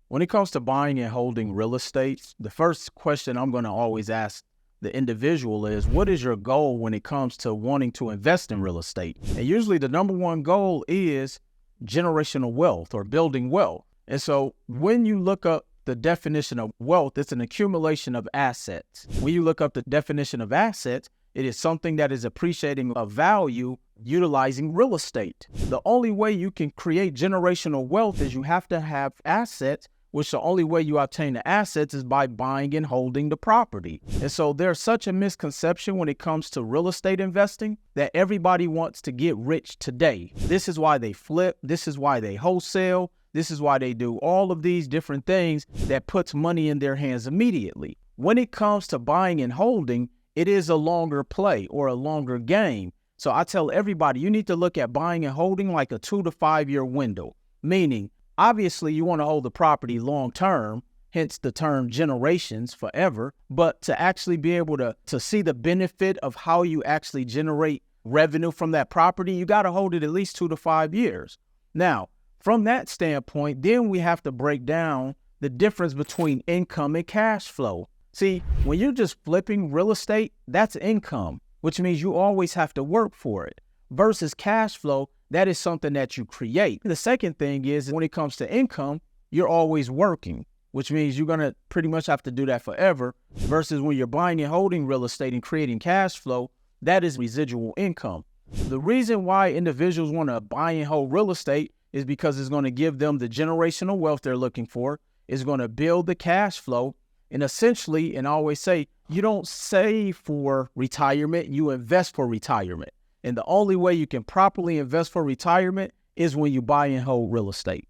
When it comes to buying and holding real estate, the first question I'm going to always ask the individual is, what is your goal when it comes to wanting to invest in real estate? And usually the number one goal is generational wealth or building wealth. And so when you look up the definition of wealth, it's an accumulation of assets. When you look up the definition of assets, it is something that is appreciating of value utilizing real estate. The only way you can create generational wealth is you have to have assets, which the only way you obtain the assets is by buying and holding the property. And so there's such a misconception when it comes to real estate investing that everybody wants to get rich today. This is why they flip. This is why they wholesale. This is why they do all of these different things that puts money in their hands immediately. When it comes to buying and holding, it is a longer play or a longer game. So I tell everybody, you need to look at buying and holding like a 2 to 5 year window, meaning obviously you want to hold the property long term, hence the term generations, forever, but to actually be able to see the benefit of how you actually generate revenue from that property, you got to hold it at least 2 to 5 years. Now, from that standpoint, then we have to break down the difference between income and cash flow. See, when you're just flipping real estate, that's income, which means you always have to work for it, versus cash flow, that is something that you create. The second thing is when it comes to income, you're always working, which means you're going to pretty much have to do that forever, versus when you're buying and holding real estate and creating cash flow, that is residual income. The reason why individuals want to buy and hold real estate is because it's going to give them the generational wealth they're looking for. It's going to build the cash flow. And essentially, and I always say, you don't save for retirement, you invest for retirement. And the only way you can properly invest for retirement is when you buy and hold real estate.